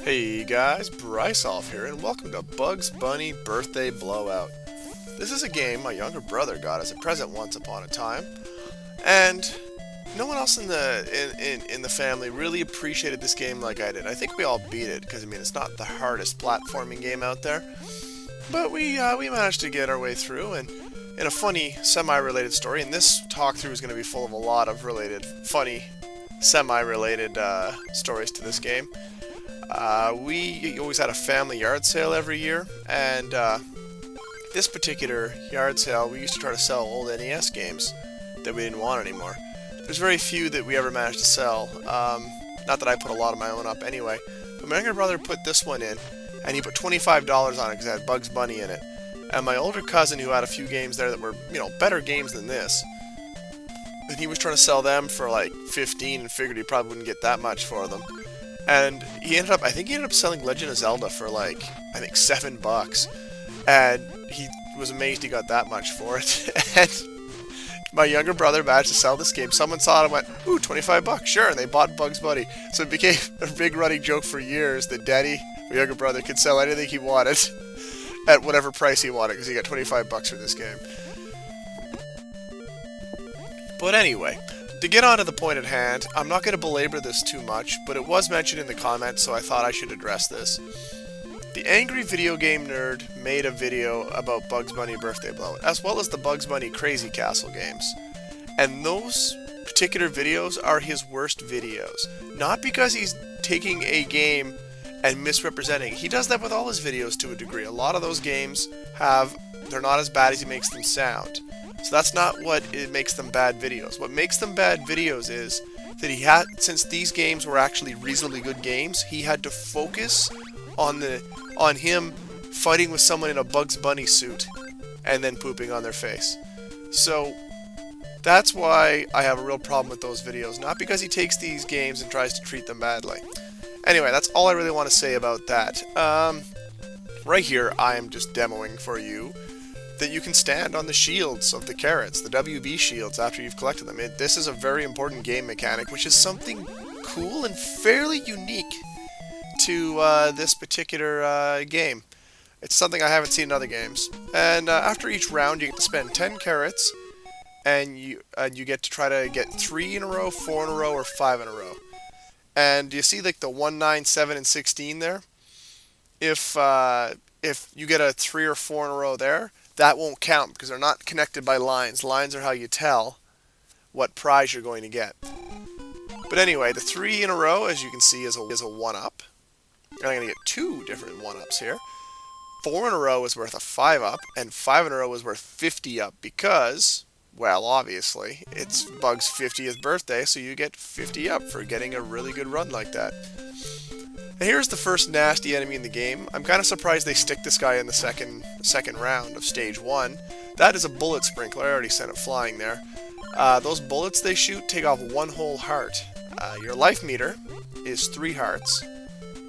Hey guys, Bryce off here, and welcome to Bugs Bunny Birthday Blowout. This is a game my younger brother got as a present once upon a time, and no one else in the family really appreciated this game like I did. I think we all beat it because I mean it's not the hardest platforming game out there, but we managed to get our way through. And in a funny semi-related story, and this talkthrough is going to be full of a lot of funny semi-related stories to this game. We always had a family yard sale every year, and this particular yard sale, we used to try to sell old NES games that we didn't want anymore. There's very few that we ever managed to sell. Not that I put a lot of my own up anyway, but my younger brother put this one in, and he put $25 on it because it had Bugs Bunny in it. And my older cousin, who had a few games there that were, better games than this, and he was trying to sell them for like 15 and figured he probably wouldn't get that much for them. And I think he ended up selling Legend of Zelda for like, I think $7. And he was amazed he got that much for it. And my younger brother managed to sell this game. Someone saw it and went, ooh, $25, sure, and they bought Bugs Bunny. So it became a big running joke for years that Daddy, my younger brother, could sell anything he wanted at whatever price he wanted, because he got $25 for this game. But anyway, to get on to the point at hand, I'm not going to belabor this too much, but it was mentioned in the comments, so I thought I should address this. The Angry Video Game Nerd made a video about Bugs Bunny Birthday Blowout, as well as the Bugs Bunny Crazy Castle games. And those particular videos are his worst videos. Not because he's taking a game and misrepresenting. He does that with all his videos to a degree. A lot of those games they're not as bad as he makes them sound. So that's not what it makes them bad videos. What makes them bad videos is that since these games were actually reasonably good games, he had to focus on him fighting with someone in a Bugs Bunny suit and then pooping on their face. So that's why I have a real problem with those videos. Not because he takes these games and tries to treat them badly. Anyway, that's all I really want to say about that. Right here, I am just demoing for you that you can stand on the shields of the carrots, the WB shields, after you've collected them. This is a very important game mechanic, which is something cool and fairly unique to this particular game. It's something I haven't seen in other games. And after each round, you get to spend 10 carrots, and you get to try to get 3 in a row, 4 in a row, or 5 in a row. And you see like the 1, 9, 7, and 16 there? If you get a 3 or 4 in a row there, that won't count because they're not connected by lines. Lines are how you tell what prize you're going to get. But anyway, the 3 in a row, as you can see, is a 1-up. And I'm going to get 2 different 1-ups here. 4 in a row is worth a 5-up, and 5 in a row is worth 50-up because, well, obviously, it's Bug's 50th birthday, so you get 50-up for getting a really good run like that. And here's the first nasty enemy in the game. I'm kind of surprised they stick this guy in the second round of stage 1. That is a bullet sprinkler. I already sent it flying there. Those bullets they shoot take off 1 whole heart. Your life meter is 3 hearts.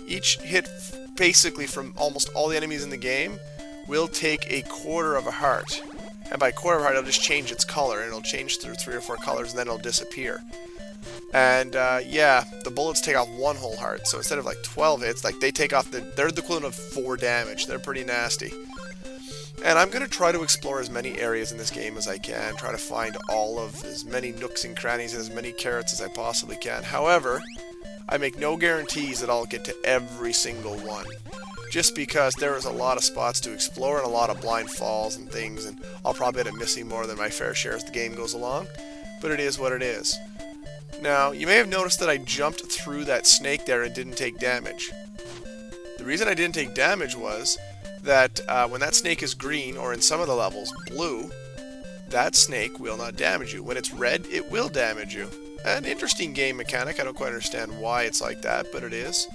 Each hit, basically from almost all the enemies in the game, will take a quarter of a heart. And by quarter of a heart, it'll just change its color, and it'll change through 3 or 4 colors, and then it'll disappear. And yeah, the bullets take off 1 whole heart, so instead of like 12 hits, like they're the equivalent of 4 damage. They're pretty nasty. And I'm going to try to explore as many areas in this game as I can, try to find as many nooks and crannies and as many carrots as I possibly can. However, I make no guarantees that I'll get to every single one. Just because there is a lot of spots to explore and a lot of blind falls and things, and I'll probably end up missing more than my fair share as the game goes along. But it is what it is. Now, you may have noticed that I jumped through that snake there and didn't take damage. The reason I didn't take damage was that when that snake is green, or in some of the levels, blue, that snake will not damage you. When it's red, it will damage you. An interesting game mechanic. I don't quite understand why it's like that, but it is.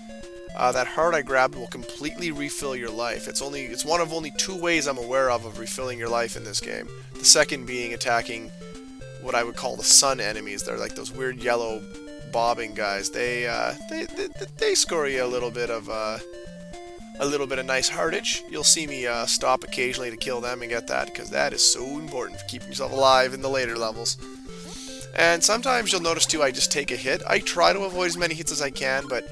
That heart I grabbed will completely refill your life. It's one of only 2 ways I'm aware of refilling your life in this game. The second being attacking what I would call the sun enemies. They're like those weird yellow bobbing guys. They score you a little bit of nice heartage. You'll see me stop occasionally to kill them and get that, because that is so important for keeping yourself alive in the later levels. And sometimes you'll notice too, I just take a hit. I try to avoid as many hits as I can, but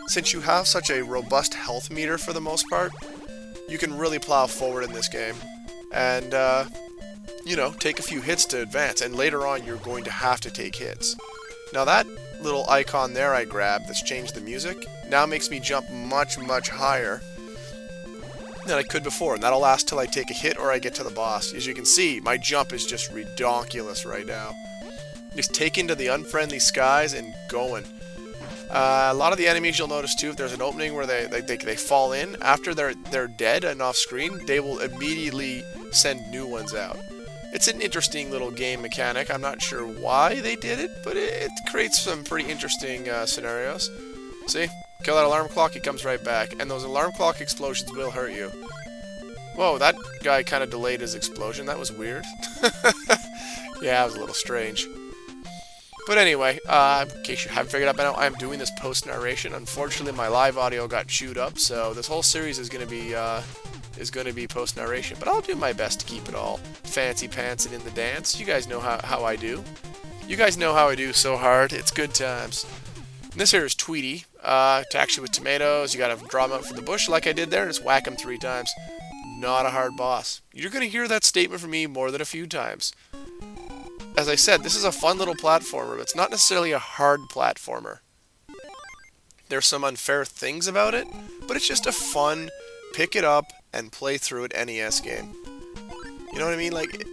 since you have such a robust health meter for the most part, you can really plow forward in this game. And, you know, take a few hits to advance. And later on, you're going to have to take hits. Now that little icon there I grabbed that's changed the music now makes me jump much, much higher than I could before. And that'll last till I take a hit or I get to the boss. As you can see, my jump is just redonkulous right now. Just taking to the unfriendly skies and going. A lot of the enemies you'll notice too, if there's an opening where they fall in, after they're dead and off screen, they will immediately send new ones out. It's an interesting little game mechanic. I'm not sure why they did it, but it creates some pretty interesting scenarios. See? Kill that alarm clock, it comes right back. And those alarm clock explosions will hurt you. Whoa, that guy kind of delayed his explosion. That was weird. Yeah, it was a little strange. But anyway, in case you haven't figured out by now, I'm doing this post-narration. Unfortunately, my live audio got chewed up, so this whole series is going to be post-narration. But I'll do my best to keep it all fancy-pants and in the dance. You guys know how I do. You guys know how I do so hard. It's good times. And this here is Tweety. Attacks you with tomatoes. You got to draw them out from the bush like I did there and just whack them 3 times. Not a hard boss. You're going to hear that statement from me more than a few times. As I said, this is a fun little platformer, but it's not necessarily a hard platformer. There's some unfair things about it, but it's just a fun, pick it up and play through it NES game. You know what I mean? Like,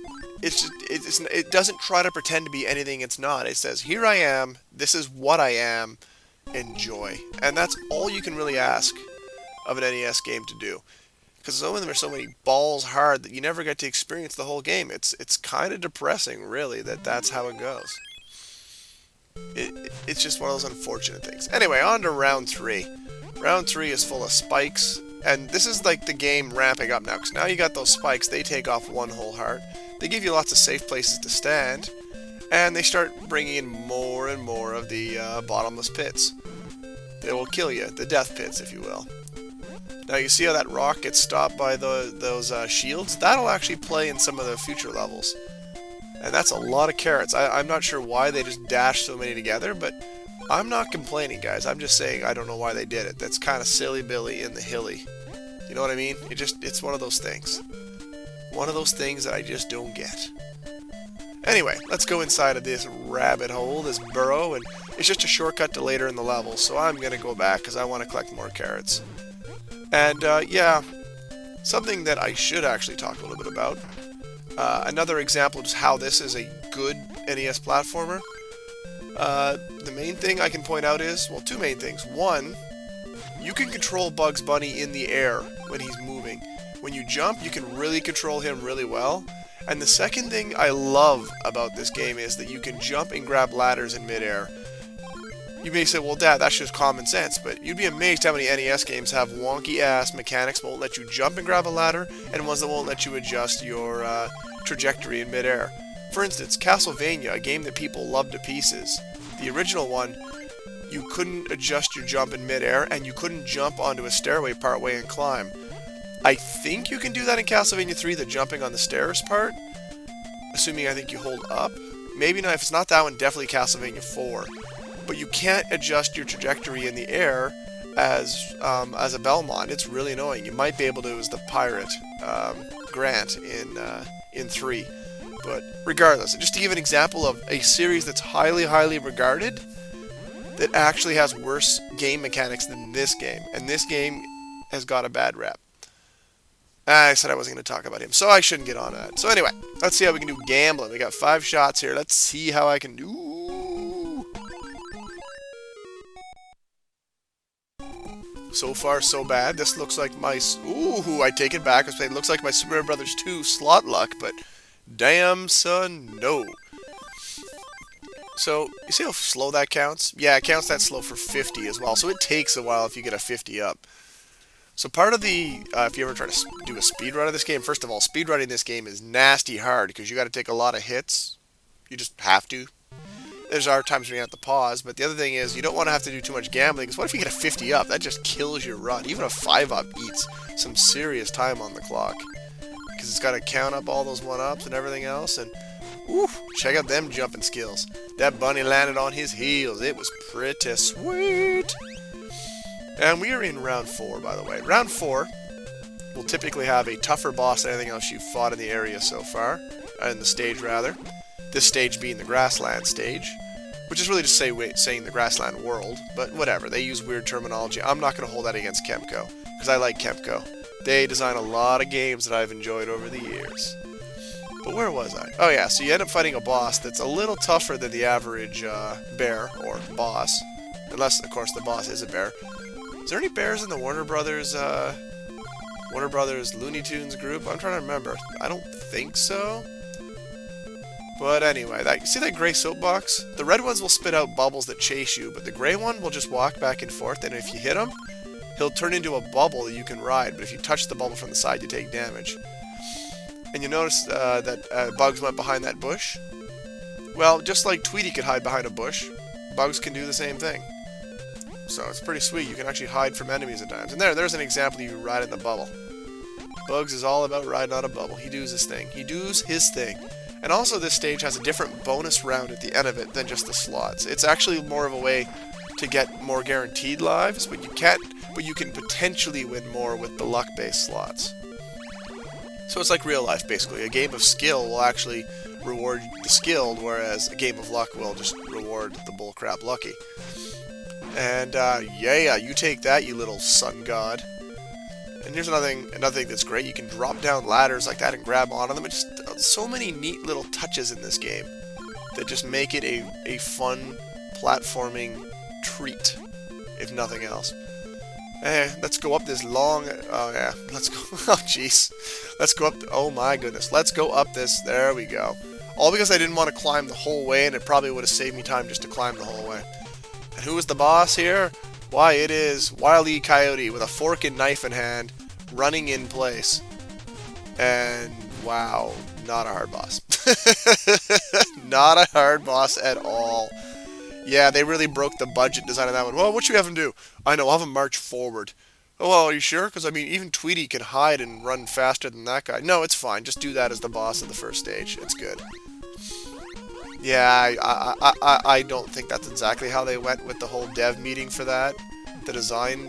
it doesn't try to pretend to be anything it's not. It says, here I am, this is what I am, enjoy. And that's all you can really ask of an NES game to do. Because some of them are so many balls hard that you never get to experience the whole game. It's kind of depressing, really, that's how it goes. It's just one of those unfortunate things. Anyway, on to round 3. Round 3 is full of spikes, and this is like the game ramping up now, because now you got those spikes, they take off 1 whole heart. They give you lots of safe places to stand, and they start bringing in more and more of the bottomless pits. They will kill you, the death pits, if you will. Now you see how that rock gets stopped by those shields? That'll actually play in some of the future levels. And that's a lot of carrots. I'm not sure why they just dashed so many together, but I'm not complaining, guys. I'm just saying I don't know why they did it. That's kind of silly-billy in the hilly. You know what I mean? It's one of those things. One of those things that I just don't get. Anyway, let's go inside of this rabbit hole, this burrow, and it's just a shortcut to later in the level, so I'm going to go back because I want to collect more carrots. And, yeah, something that I should actually talk a little bit about. Another example of just how this is a good NES platformer. The main thing I can point out is, well, 2 main things. One, you can control Bugs Bunny in the air when he's moving. When you jump, you can really control him really well. And the second thing I love about this game is that you can jump and grab ladders in midair. You may say, well, Dad, that's just common sense, but you'd be amazed how many NES games have wonky-ass mechanics that won't let you jump and grab a ladder, and ones that won't let you adjust your trajectory in midair. For instance, Castlevania, a game that people love to pieces. The original one, you couldn't adjust your jump in midair, and you couldn't jump onto a stairway partway and climb. I think you can do that in Castlevania 3, the jumping on the stairs part, assuming I think you hold up. Maybe not. If it's not that one, definitely Castlevania 4. But you can't adjust your trajectory in the air as a Belmont. It's really annoying. You might be able to as the pirate Grant in 3. But regardless, just to give an example of a series that's highly, highly regarded, that actually has worse game mechanics than this game. And this game has got a bad rep. I said I wasn't going to talk about him, so I shouldn't get on to that. So anyway, let's see how we can do gambling. We got 5 shots here. Let's see how I can do. So far, so bad. This looks like my... Ooh, I take it back. It looks like my Super Mario Brothers 2 slot luck, but damn, son, no. So, you see how slow that counts? Yeah, it counts that slow for 50 as well, so it takes a while if you get a 50 up. So part of the... if you ever try to do a speedrun of this game, first of all, speedrunning this game is nasty hard, because you got to take a lot of hits. You just have to. There's our times when you have to pause, but the other thing is you don't want to have to do too much gambling, because what if you get a 50 up? That just kills your run. Even a 5 up eats some serious time on the clock, because it's got to count up all those 1-ups and everything else, and oof, check out them jumping skills. That bunny landed on his heels. It was pretty sweet. And we are in round 4, by the way. Round 4 will typically have a tougher boss than anything else you've fought in the area so far. In the stage, rather. This stage being the Grassland stage. Which is really just saying the Grassland world. But whatever, they use weird terminology. I'm not going to hold that against Kemco. Because I like Kemco. They design a lot of games that I've enjoyed over the years. But where was I? Oh yeah, so you end up fighting a boss that's a little tougher than the average bear, or boss. Unless, of course, the boss is a bear. Is there any bears in the Warner Brothers Looney Tunes group? I'm trying to remember. I don't think so. But anyway, see that gray soapbox? The red ones will spit out bubbles that chase you, but the gray one will just walk back and forth, and if you hit him, he'll turn into a bubble that you can ride, but if you touch the bubble from the side, you take damage. And you notice that Bugs went behind that bush? Well, just like Tweety could hide behind a bush, Bugs can do the same thing. So it's pretty sweet. You can actually hide from enemies at times. And there's an example of you riding the bubble. Bugs is all about riding on a bubble. He does his thing. He does his thing. And also this stage has a different bonus round at the end of it than just the slots. It's actually more of a way to get more guaranteed lives, but you can potentially win more with the luck-based slots. So it's like real life, basically. A game of skill will actually reward the skilled, whereas a game of luck will just reward the bullcrap lucky. And, yeah, you take that, you little sun god. And here's another thing that's great. You can drop down ladders like that and grab onto them. It's just so many neat little touches in this game that just make it a fun platforming treat, if nothing else. Let's go up this long... Oh, yeah. Let's go... Oh, jeez. Let's go up... Oh, my goodness. Let's go up this... There we go. All because I didn't want to climb the whole way, and it probably would have saved me time just to climb the whole way. And who is the boss here? Why, it is Wile E. Coyote with a fork and knife in hand, running in place. And, wow, not a hard boss. Not a hard boss at all. Yeah, they really broke the budget design of that one. Well, what should we have him do? I know, I'll have him march forward. Oh, well, are you sure? Because, I mean, even Tweety can hide and run faster than that guy. No, it's fine. Just do that as the boss of the first stage. It's good. Yeah, I don't think that's exactly how they went with the whole dev meeting for that. The design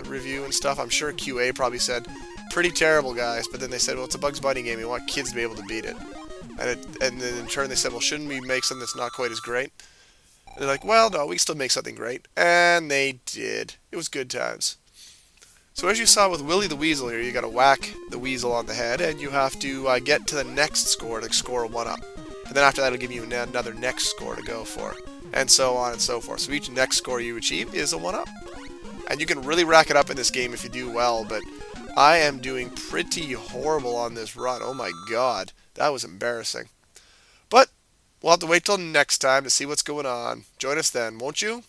review and stuff. I'm sure QA probably said, pretty terrible, guys. But then they said, well, it's a Bugs Bunny game. We want kids to be able to beat it. And then in turn they said, well, shouldn't we make something that's not quite as great? And they're like, well, no, we can still make something great. And they did. It was good times. So as you saw with Willy the Weasel here, you got to whack the weasel on the head, and you have to get to the next score to score a 1-up. And then after that, it'll give you another next score to go for. And so on and so forth. So each next score you achieve is a 1-up. And you can really rack it up in this game if you do well, but I am doing pretty horrible on this run. Oh my god, that was embarrassing. But we'll have to wait till next time to see what's going on. Join us then, won't you?